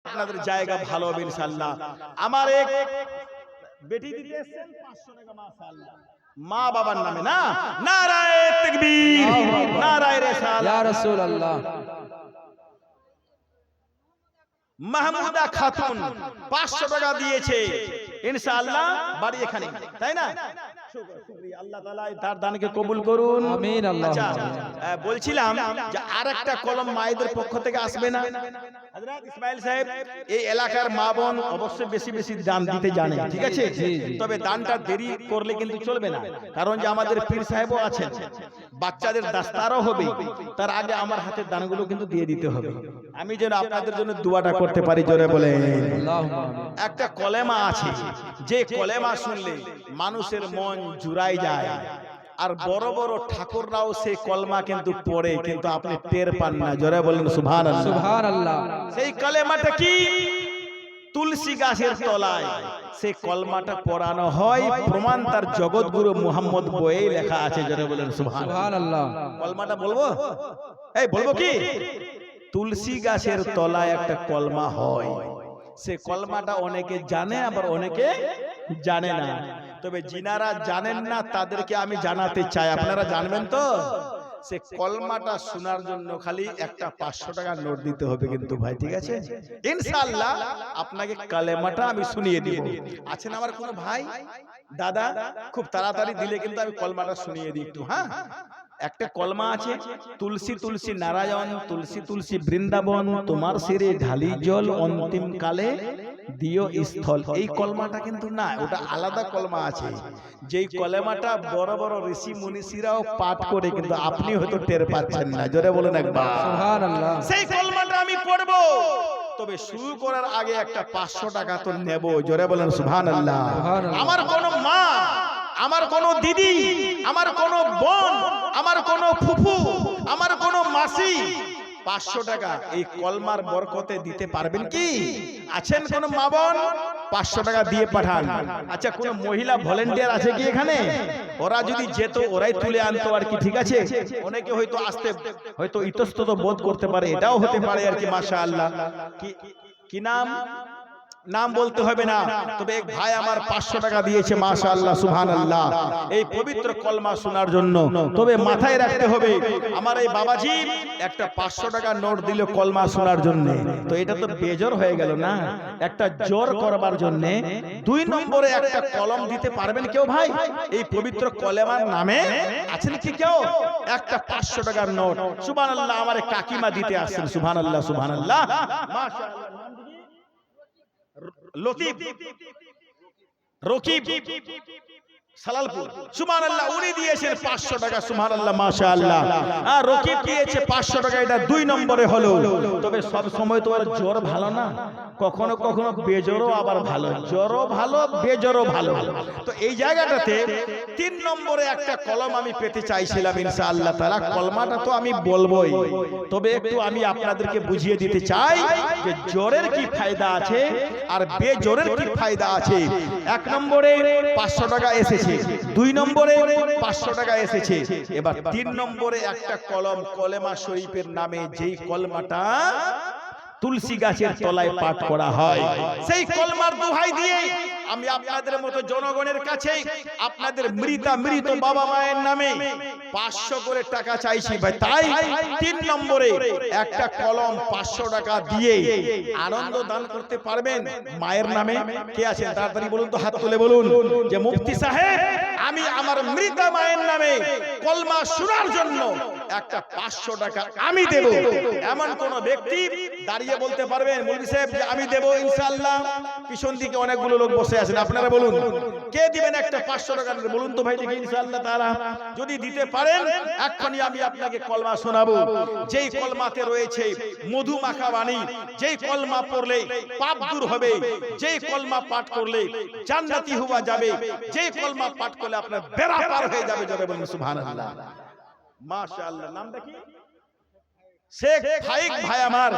আপনাদের জায়গা ভালো হবে ইনশাআল্লাহ। আমার এক বেটি দিতে এসেছেন 500 টাকা মাশাআল্লাহ, মা বাবার নামে না। নারায়ে তাকবীর, নারায়ে রিসালাত। ইয়া রাসূলুল্লাহ। মাহমুদা খাতুন 500 টাকা দিয়েছে ইনশাআল্লাহ, বাড়ি এখানে, তাই না? শুকরিয়া, আল্লাহ তাআলা তার দানকে কবুল করুন, আমিন। আল্লাহ আচ্ছা, বলছিলাম যে আরেকটা কলম মায়েদের পক্ষ থেকে আসবে না? হযরত ইসমাইল সাহেব এই এলাকার মা বোন অবশ্যই বেশি বেশি দান দিতে জানে, ঠিক আছে? তবে দানটা দেরি করলে কিন্তু চলবে না, কারণ যে আমাদের পীর সাহেবও আছেন, বাচ্চাদের দাস্তারও হবে, তার আগে আমার হাতের দানগুলো কিন্তু দিয়ে দিতে হবে। আমি যেন আপনাদের জন্য দোয়াটা করতে পারি, জোরে বলে। একটা কলেমা আছে, যে কলেমা শুনলে মানুষের মন জুড়াই যায়, আর বড় বড় ঠাকুররাও সেই কলমা কিন্তু পড়ে, কিন্তু আপনি টের পান না। জোরে বলেন সুবহানাল্লাহ, সুবহানাল্লাহ। সেই কলেমাটা কি? তুলসী গাছের তলায় সেই কলমাটা পড়ানো হয়, প্রমাণ তার জগৎগুরু মুহাম্মদ বইয়ে লেখা আছে। জোরে বলেন সুবহানাল্লাহ। কলমাটা বলবো? এই বলবো কি? তুলসী গাছের তলায় একটা কলমা হয়, সে কলমাটা অনেকে জানে, আবার অনেকে জানে না। তবে যিনারা জানেন না তাদেরকে আমি জানাতে চাই, আপনারা জানবেন তো? সে কলমাটা শোনার জন্য খালি একটা 500 টাকা নোট দিতে হবে কিন্তু ভাই, ঠিক আছে? ইনশাআল্লাহ আপনাকে কালেমাটা আমি শুনিয়ে দিব। আছেন আমার কোনো ভাই দাদা? খুব তাড়াতাড়ি দিলে কিন্তু আমি কলমাটা শুনিয়ে দিই একটু। হ্যাঁ, একটা কলমা আছে, তুলসী তুলসী নারায়ণ, তুলসী তুলসী বৃন্দাবন, তোমার শিরে ঢালি জল, অন্তিম কালে দিও স্থল। এই কলমাটা কিন্তু না, ওটা আলাদা কলমা আছে, যেই কলমাটা বড় বড় ঋষি মুনিষীরাও পাঠ করে, কিন্তু আপনি হয়তো টের পাচ্ছেন না। জোরে বলেন একবার সুবহানাল্লাহ। সেই কলমাটা আমি পড়বো, তবে শুরু করার আগে একটা 500 টাকা তো নেব। জোরে বলেন সুবহানাল্লাহ। আমার কোনো মা, আমার কোনো দিদি, আমার কোনো বোন, আমার কোনো ফুফু, আমার কোনো মাসি 500 টাকা এই কলমার বরকতে দিতে পারবেন কি? আছেন কোন মা বোন? 500 টাকা দিয়ে পাঠান। আচ্ছা, কোন মহিলা ভলেন্টিয়ার আছে কি এখানে? ওরা যদি যেত ওরাই তুলে আনতো আর কি, ঠিক আছে? অনেকে হয়তো আসতে হয়তো ইতস্তত বোধ করতে পারে, এটাও হতে পারে আর কি। মাশাআল্লাহ। কি নাম? নাম বলতে হবে না, তবে এক ভাই আমার 500 টাকা দিয়েছে, মাশাআল্লাহ সুবহানাল্লাহ, এই পবিত্র কলমা শোনার জন্য। তবে মাথায় রাখতে হবে, আমার এই বাবাজি একটা 500 টাকা নোট দিল কলমা শোনার জন্য, তো এটা তো বেজোর হয়ে গেল না? একটা জোর করবার জন্য 2 নম্বরে একটা কলম দিতে পারবেন কেউ ভাই? এই পবিত্র কলেমার নামে আছেন কি কেউ? একটা 500 টাকার নোট, সুবহানাল্লাহ, আমার কাকিমা দিতে আসছেন। সুবহানাল্লাহ, সুবহানাল্লাহ, মাশাআল্লাহ। লতিফ, রকিব, সালালপুর, সুবহানাল্লাহ, উনি দিয়েছেন 500 টাকা। সুবহানাল্লাহ, মাশাআল্লাহ। আর রকিব দিয়েছে 500 টাকা, এটা 2 নম্বরে হলো। তবে সব সময় তো আর জোর ভালো না, কখনো কখনো বেজোরও আবার ভালো, জোরও ভালো, বেজোরও ভালো। তো এই জায়গাটাতে 3 নম্বরে একটা কলম আমি পেতে চাইছিলাম ইনশাআল্লাহ তাআলা। কলমাটা তো আমি বলবোই, তবে একটু আমি আপনাদেরকে বুঝিয়ে দিতে চাই যে জোরের কি ফায়দা আছে আর বেজোরের কি ফায়দা আছে। 1 নম্বরে 500 টাকা এসেছে, 2 নম্বরে 500 টাকা এসেছে, এবার 3 নম্বরে একটা কলম, কলেমা শরীফের নামে, যেই কলমাটা তুলসী গাছের তলায় পাঠ করা হয়, সেই কলমার দোহাই দিয়ে আমি আপনাদের মতো জনগণের কাছে আপনাদের মৃত বাবা মায়ের নামে 500 করে টাকা চাইছি ভাই। তাই 3 নম্বরে একটা কলম 500 টাকা দিয়ে আনন্দ দান করতে পারবেন মায়ের নামে। কে আছেন তাড়াতাড়ি বলুন তো, হাত তুলে বলুন যে মুফতি সাহেব, আমি আমার মৃত মায়ের নামে কলমা শোনার জন্য একটা 500 টাকা আমি দেব। এমন কোন ব্যক্তি দাঁড়িয়ে বলতে পারবেন মৌলভী সাহেব যে আমি দেব ইনশাআল্লাহ? পিছন দিকে অনেকগুলো লোক বসে আছেন, আপনারা বলুন কে দিবেন একটা 500 টাকা? বলুন তো ভাই দেখি ইনশাআল্লাহ তাআলা। যদি দিতে পারেন এক্ষুনি আমি আপনাকে কলমা শোনাবো, যেই কলমাতে রয়েছে মধু মাখা বাণী, যেই কলমা পড়লে পাপ দূর হবে, যেই কলমা পাঠ করলে জান্নাতি হওয়া যাবে, যেই কলমা পাঠ করলে আপনার বেড়া পার হয়ে যাবে। যাবে বলুন সুবহানাল্লাহ, মাশাআল্লাহ। নামটা কি? শেখ ফাইক ভাই আমার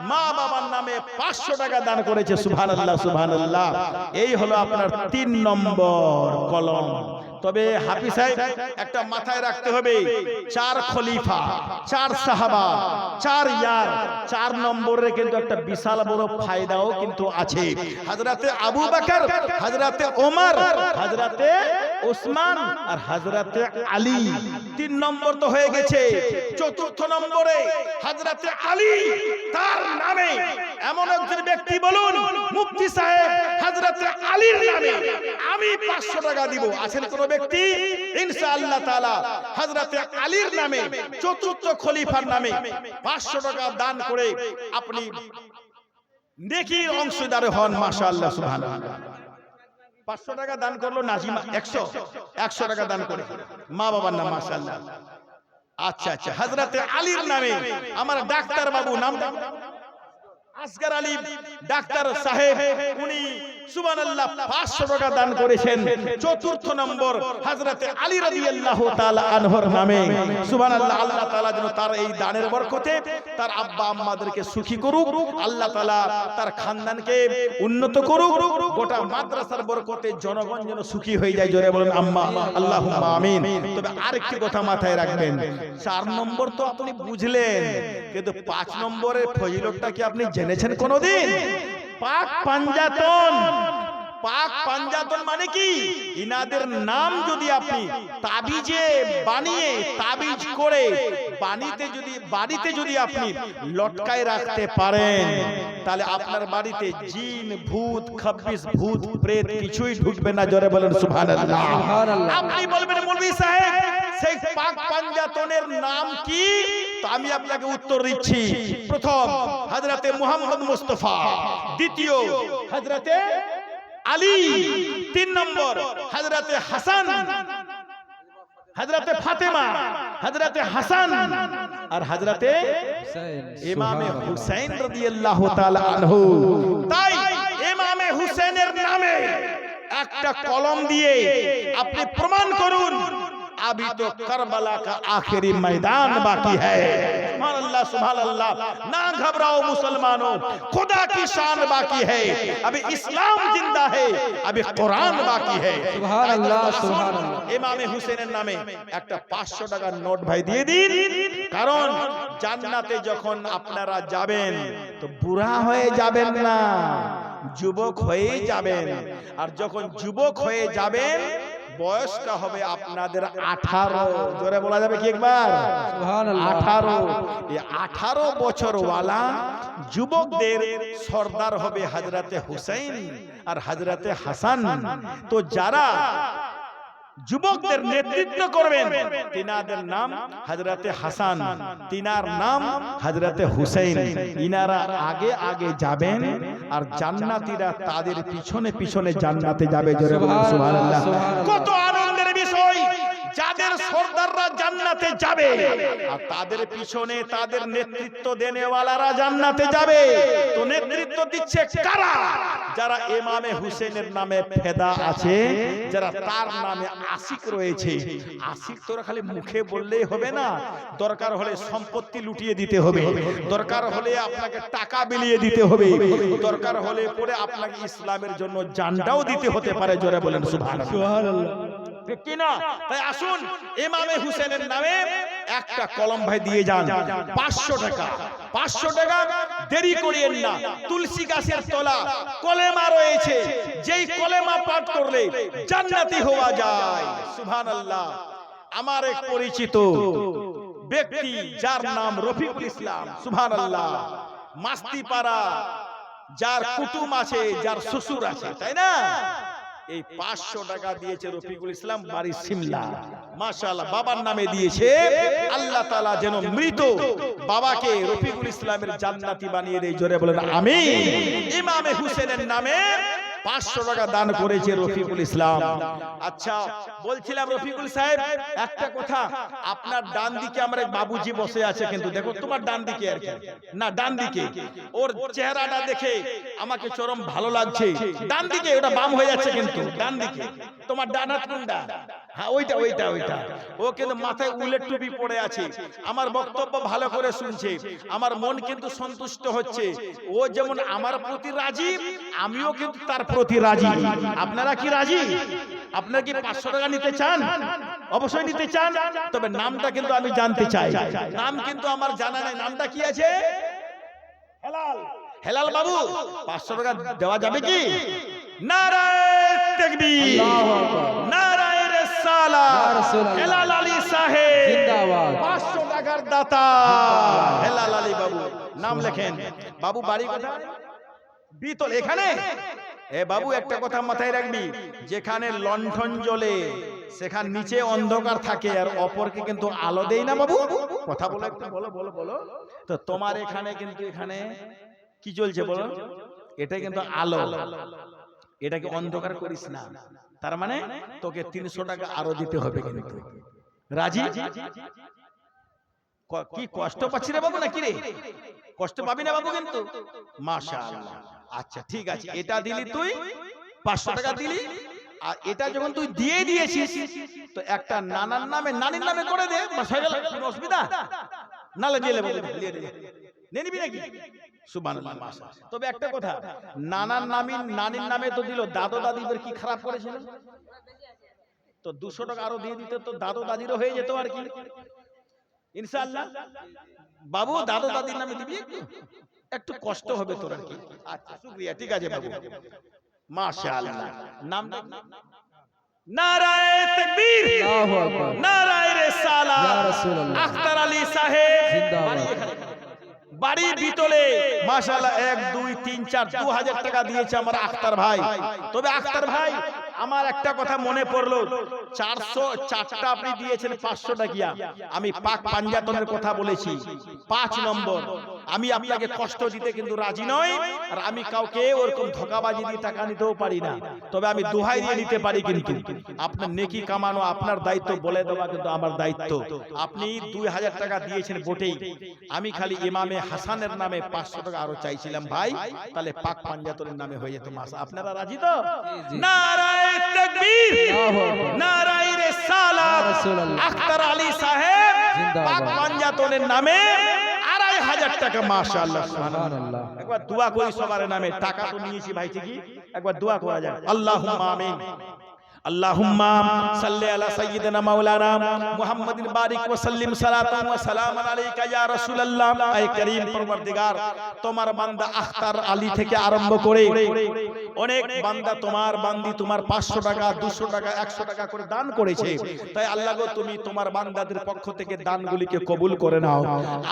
মা বাবার নামে 500 টাকা দান করেছে। সুবহানাল্লাহ, সুবহানাল্লাহ। এই হলো আপনার 3 নম্বর কলম। তবে হাফিজ সাহেব একটা মাথায় রাখতে হবে, 4 খলিফা, 4 সাহাবা, 4 ইয়ার, 4 নম্বরে কিন্তু একটা বিশাল বড় ফায়দাও কিন্তু আছে। হযরতে আবু বকর, হযরতে ওমর, হযরতে ওসমান আর হযরতে আলী, 3 নম্বর তো হয়ে গেছে। 4র্থ নম্বরে হযরতে আলী, তার নামে এমন একজন ব্যক্তি বলুন মুফতি সাহেব হযরতে আলীর নামে আমি 500 টাকা দিব। আছেন কোন ব্যক্তি? ইনশাআল্লাহ তাআলা হযরতে আলীর নামে 4র্থ খলিফার নামে 500 টাকা দান করে আপনি নেকির অংশীদার হন। মাশাআল্লাহ, সুবহানাল্লাহ। 500 টাকা দান করলো নাজিমা, 100 টাকা দান করে মা বাবার নাম। মাশাআল্লাহ। আচ্ছা আচ্ছা, হযরতে আলীর নামে আমার ডাক্তার বাবু, নাম আসগর আলী ডাক্তার সাহেব, উনি সুবহানাল্লাহ 500 টাকা দান করেছেন 4র্থ নম্বর হযরতে আলী রাদিয়াল্লাহু তাআলা আনহুর নামে। সুবহানাল্লাহ। আল্লাহ তাআলা যেন তার এই দানের বরকতে তার আব্বা আম্মাদেরকে সুখী করুক, আল্লাহ তাআলা তার খানদানকে উন্নত করুক, গোটা মাদ্রাসার বরকতে জনগণ যেন সুখী হয়ে যায়। জোরে বলেন আম্মা আল্লাহুম্মা আমিন। তবে আরেকটি কথা মাথায় রাখবেন, 4 নম্বর তো আপনি বুঝলেন, কিন্তু 5 নম্বরের ফজিলতটা কি আপনি জেনেছেন কোনদিন? পাক পাঞ্জাতন। পাক পাঞ্জাতন মানে কি? ইনাদের নাম যদি আপনি তাবিজে বানিয়ে, তাবিজ করে বাড়িতে যদি আপনি লটকায় রাখতে পারেন, তাহলে আপনার বাড়িতে জিন, ভূত, খাব্বিস, ভূত, প্রেত কিছুই ঢুকবে না। জোরে বলেন সুবহানাল্লাহ। আপনি বলবেন মৌলভী সাহেব সেই পাক পাঞ্জাতনের নাম কি? তো আমি আপনাকে উত্তর দিচ্ছি। প্রথম হযরতে মুহাম্মদ মুস্তাফা, দ্বিতীয় হযরতে আলী, 3 নম্বর হযরতে হাসান, হযরতে ফাতেমা, হযরতে হাসান আর হযরতে ইমামে হুসাইন রাদিয়াল্লাহু তাআলা আনহু। তাই ইমামে হুসাইনের নামে একটা কলম দিয়ে আপনি প্রমাণ করুন अभी तो करबला का आखिरी मैदान बाकी है। सुभान अल्लाह, सुभान अल्लाह। ना घबराओ मुसलमानों, खुदा की शान बाकी है, अभी इस्लाम जिंदा है, अभी कुरान बाकी है। सुभान अल्लाह, सुभान अल्लाह। ইমামে হুসেনের নামে একটা 500 টাকার নোট ভাই দিয়ে দিন, কারণ জান্নাতে যখন আপনারা যাবেন তো বুড়া হয়ে যাবেন না, যুবক হয়েই যাবেন। আর যখন যুবক হয়ে যাবেন বয়সটা হবে আপনাদের 18। জোরে বলা যাবে কি একবার? সুবহানাল্লাহ। 18। এই 18 বছর ওয়ালা যুবকদের সর্দার হবে হযরতে হুসাইন আর হযরতে হাসান। তো যারা যুবকদের নেতৃত্ব করবেন তিনাদের নাম হযরতে হাসান, তিনার নাম হযরতে হুসাইন। ইনারা আগে আগে যাবেন আর জান্নাতীরা তাদের পিছনে পিছনে জান্নাতে যাবে। জোরে বলুন সুবহানাল্লাহ। কত আনন্দের বিষয়, যাদের সর্দাররা জান্নাতে যাবে আর তাদের পিছনে তাদের নেতৃত্ব দেনেওয়ালারা জান্নাতে যাবে। তো নেতৃত্ব দিচ্ছে কারা? যারা ইমামে হুসেনের নামে ফেদা আছে, যারা তার নামে আশিক রয়েছে। আশিক তোরা খালি মুখে বললেই হবে না, দরকার হলে সম্পত্তি লুটিয়ে দিতে হবে, দরকার হলে আপনাকে টাকা বিলিয়ে দিতে হবে, দরকার হলে পরে আপনাকে ইসলামের জন্য জানটাও দিতে হতে পারে। জোরে বলেন সুবহানাল্লাহ। ঠিক কি না? তাই আসুন ইমামে হুসেনের নামে একটা কলম ভাই দিয়ে যান, 500 টাকা। 500 টাকা দেরি করিয়েন না। তুলসী গাছের তলা কলেমা রয়েছে, যেই কলেমা পাঠ করলে জান্নাতি হওয়া যায়। সুবহানাল্লাহ। আমার এক পরিচিত ব্যক্তি যার নাম রফিকুল ইসলাম, সুবহানাল্লাহ, মাস্তিপাড়া, যার কুটুম আছে, যার শ্বশুর আছে, তাই না? এই 500 টাকা দিয়েছে রফিকুল ইসলাম, বাড়ি সিমলা। মাশাআল্লাহ, বাবার নামে দিয়েছে। আল্লাহ তাআলা যেন মৃত বাবাকে রফিকুল ইসলামের জান্নাতি বানিয়ে দেয়। জোরে বলেন আমিন। ইমামে হুসেনের নামে 500 টাকা দান করেছে রফিকুল ইসলাম। আচ্ছা, বলছিলাম রফিকুল সাহেব একটা কথা, আপনার ডান দিকে আমার এক বাবুজি বসে আছে, কিন্তু দেখো তোমার ডান দিকে আর কি না, ডান দিকে ওর চেহারাটা দেখে আমাকে চরম ভালো লাগছে। ডান দিকে, ওটা বাম হয়ে যাচ্ছে কিন্তু ডান দিকে। তোমার ডান হাত কোনটা? হ্যাঁ ওইটা ওইটা ওইটা ও কিন্তু মাথায় উলের টুপি পড়ে আছে, আমার বক্তব্য ভালো করে শুনছে, আমার মন কিন্তু সন্তুষ্ট হচ্ছে। ও যেমন আমার প্রতি রাজি, আমিও কিন্তু তার প্রতি রাজি। আপনারা কি রাজি? আপনারা কি 500 টাকা নিতে চান? অবশ্যই নিতে চান। তবে নামটা কিন্তু আমি জানতে চাই, নাম কিন্তু আমার জানা নেই, নামটা কি আছে? হেলাল। হেলাল বাবু 500 টাকা দেওয়া যাবে কি? নারায়ে তাকবীর, আল্লাহু আকবার, নারায়ে রিসালাত, ইয়া রাসূলুল্লাহ, হেলাল আলী সাহেব জিন্দাবাদ, 500 টাকার দাতা হেলাল আলী বাবু। নাম লেখেন। বাবু বাড়ি কোথায়? বিতল। এখানে এ বাবু একটা কথা মাথায় রাখবি, যেখানে লণ্ঠন জ্বলে সেখানে নিচে অন্ধকার থাকে, আর অপরকে কিন্তু আলো দেই না বাবু। কথা বলো একটু, বলো বলো বলো। তো তোমার এখানে কিন্তু এখানে কি চলছে বলো? এটা কিন্তু আলো, এটাকে অন্ধকার করিস না। তার মানে তোকে 300 টাকা আরো দিতে হবে কিন্তু। রাজি? কি কষ্ট পাচ্ছি রে বাবু নাকি রে? কষ্ট পাবি না বাবু কিন্তু। মাশাআল্লাহ। আচ্ছা ঠিক আছে, এটা দিলি তুই 500 টাকা দিলি, আর এটা যখন তুই দিয়ে দিয়েছিস তো একটা নানার নামে নানির নামে করে দে, বাস হয়ে গেল। কোনো অসুবিধা নালে দিয়ে নেবো, দিয়ে দে, নিয়ে নিবি নাকি? সুবহানাল্লাহ, মাশাআল্লাহ। তবে একটা কথা, নানার নামি নানির নামে তো দিল, দাদু দাদিদের কি খারাপ করেছিল? তো 200 টাকা আরো দিয়ে দিতে তো দাদু দাদিরও হয়ে যেত আর কি, ইনশাআল্লাহ। বাবু দাদু দাদির নামে দিবি, একটু কষ্ট হবে তোর আর কি। আচ্ছা শুকরিয়া, ঠিক আছে বাবু, মাশাআল্লাহ। নাম নারায়ে তাকবীর, আল্লাহু আকবার, নারায়ে রিসালাত, ইয়া রাসূলুল্লাহ, আখতার আলী সাহেব জিন্দাবাদ, বাড়ি বিতলে। মাশাআল্লাহ 1 2 3 4 2000 টাকা দিয়েছে আমার আখতার ভাই। তবে আখতার ভাই আমার একটা কথা মনে পড়লো, 404টা আপনি দিয়েছেন 500 টাকিয়া। আমি পাক পাঞ্জাতনের কথা বলেছি 5 নম্বর। আমি আপনাকে কষ্ট দিতে কিন্তু রাজি নই, আর আমি কাউকে ওরকম ধোঁকাবাজি দিয়ে টাকা নিতেও পারি না। তবে আমি দোহাই দিয়ে নিতে পারি, কিন্তু আপনার নেকি কামানো আপনার দায়িত্ব, বলে দেওয়া কিন্তু আমার দায়িত্ব। আপনি 2000 টাকা দিয়েছেন বটেই, আমি খালি ইমামে হাসানের নামে 500 টাকা আরো চাইছিলাম ভাই, তাহলে পাক পাঞ্জাতনের নামে হয়ে যেত মাস। আপনারা রাজি তো? নারায়ে তাকবীর, আল্লাহু আকবার, নারায়ে রিসালাত, ইয়া রাসূলুল্লাহ, আখতার আলী সাহেব জিন্দাবাদ, পাক পাঞ্জাতনের নামে 2500 টাকা। মাশাআল্লাহ, সুবহানাল্লাহ। একবার দোয়া করি সবার নামে। টাকা তো নিয়েছি ভাই ঠিকই, একবার দোয়া করা যায়। আল্লাহুম্মা আমিন। আল্লাহুম্মা সাল্লি আলা সাইয়্যিদিনা মাওলানা মুহাম্মাদিন বারিক ওয়া সাল্লিম সালাতান ওয়া সালামান আলাইকা ইয়া রাসূলুল্লাহ। আয় করিম পরওয়ারদিগার, তোমার বান্দা আখতার আলী থেকে আরম্ভ করে অনেক বান্দা তোমার বান্দি তোমার 500 টাকা 200 টাকা 100 টাকা করে দান করেছে। তাই আল্লাহ গো, তুমি তোমার বান্দাদের পক্ষ থেকে দানগুলিকে কবুল করে নাও।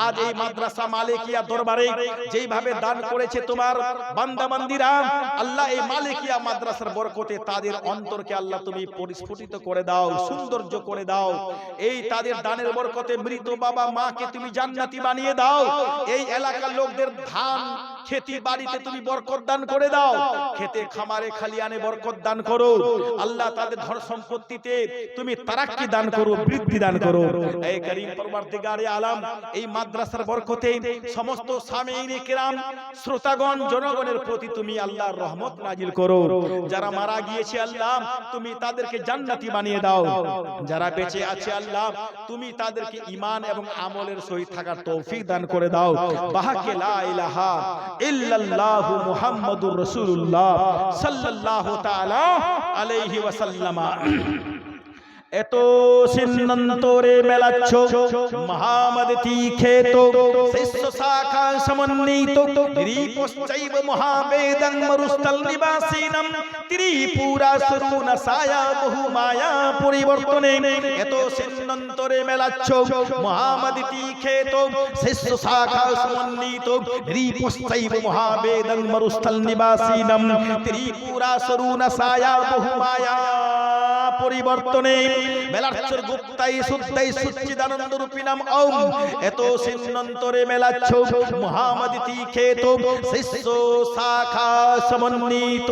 আজ এই মাদ্রাসা মালিকিয়া দরবারে যেইভাবে দান করেছে তোমার বান্দা বান্দিরা, আল্লাহ এই মালিকিয়া মাদ্রাসার বরকতে তাদের অন্তরকে আল্লাহ তুমি পরিস্ফুটিত করে দাও, সৌন্দর্য করে দাও। এই তাদের দানের বরকতে মৃত বাবা মাকে তুমি জান্নাতি বানিয়ে দাও। এই এলাকার লোকদের ধান খেতি বাড়িতে তুমি বরকত দান করে দাও, খেতে খামারে খালিয়ানে বরকত দান করো। আল্লাহ তাদের ধন সম্পত্তিতে তুমি তারাক্কি দান করো, বৃদ্ধি দান করো। হে করিম পরওয়ারদিগারে আলম, এই মাদ্রাসার বরকতে সমস্ত সামিঈনে কিরাম শ্রোতাগণ জনগণের প্রতি তুমি আল্লাহর রহমত নাজিল করো। যারা মারা গিয়েছে আল্লাহ তুমি তাদেরকে জান্নাতি বানিয়ে দাও, যারা বেঁচে আছে আল্লাহ তুমি তাদেরকে ঈমান এবং আমলের সহিত থাকার তৌফিক দান করে দাও। বাহাকে লা ইলাহা ইল্লাল্লাহু মুহাম্মাদুর রাসূলুল্লাহ সাল্লাল্লাহু তাআলা আলাইহি ওয়াসাল্লাম। এত সিন্নন্তরে মেলাচ্ছ মহামদ তীখেত শিষ্য শাখা সমন্বিত ত্রিপশ্চৈব মহাবেদং মরুস্থল নিবাসিনম ত্রিপুরা সরুন সায়া বহু মায়া পরিবর্তনে। এত সিন্নন্তরে মেলাচ্ছ মহামদ তীখেত শিষ্য শাখা সমন্বিত ত্রিপশ্চৈব মহাবেদং মরুস্থল নিবাসিনম ত্রিপুরা সরুন সায়া বহু মায়া পরিবর্তনে মেলাচ্ছর গুপ্তাই শুদ্ধাই সচ্চিদানন্দ রূপী নাম ওম। এত সিন্নন্তরে মেলাচ্ছ মুহাম্মদ তীখেত শিষ্য শাখা সমন্বিত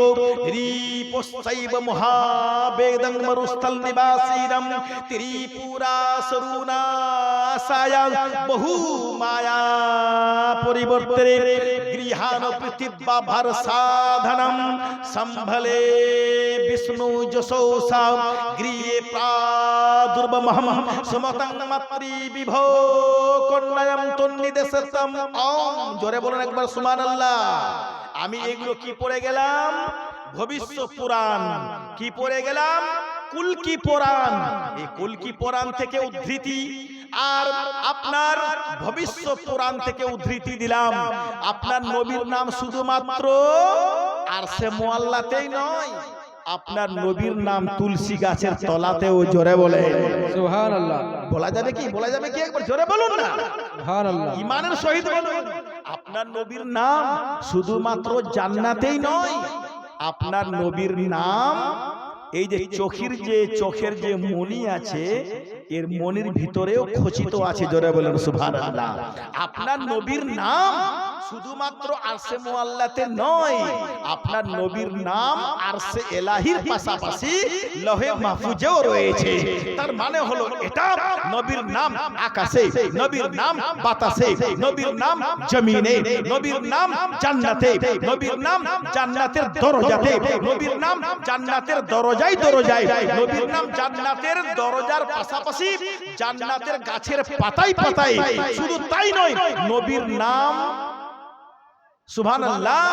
রিপশ্চৈব মহাবেদং মরুস্থল নিবাসিনম ত্রিপুরা সরুনা সায়া বহু মায়া পরিবর্তনে গৃহান পৃথিব্যা ভার সাধনম সম্ভলে বিষ্ণু যশোসা গৃহে প্রাদুর্বমহম সমতাং মাতৃ বিভো কন্যায়াম তন্নিদেশতম ওম। জোরে বলুন একবার সুবহানাল্লাহ। আমি এগুলো কি পড়ে গেলাম? ভবিষ্যৎ পুরাণ। কি পড়ে গেলাম? কুলকি পুরাণ। এই কুলকি পুরাণ থেকে উদ্ধৃতি আর আপনার ভবিষ্যৎ পুরাণ থেকে উদ্ধৃতি দিলাম। আপনার নবীর নাম শুধুমাত্র আরশে মুআল্লাতেই নয়, আপনার নবীর নাম তুলসী গাছের তলাতেও। জোরে বলে সুবহানাল্লাহ। বলা যাবে কি? বলা যাবে কি? একবার জোরে বলুন না, সুবহানাল্লাহ। ইমানের সহিত বলুন। আপনার নবীর নাম শুধুমাত্র জান্নাতেই নয়, আপনার নবীর নাম এই যে চোখের যে মণি আছে, এর মণির ভিতরেও খচিত আছে। জোরে বলেন সুবহানাল্লাহ। আপনার নবীর নাম শুধুমাত্র আরশে মুআল্লাতে নয়, আপনার নবীর নাম আরশে এলাহির পাশাপাশি লহে মাহফুজেও রয়েছে। তার মানে হলো এটা নবীর নাম আকাশে, নবীর নাম বাতাসে, নবীর নাম জমিনে, নবীর নাম জান্নাতে, নবীর নাম জান্নাতের দরজাতে, নবীর নাম জান্নাতের দরজায়, নবীর নাম জান্নাতের দরজার পাশাপাশি জান্নাতের গাছের পাতায় পাতায়। শুধু তাই নয়, নবীর নাম সুবহানাল্লাহ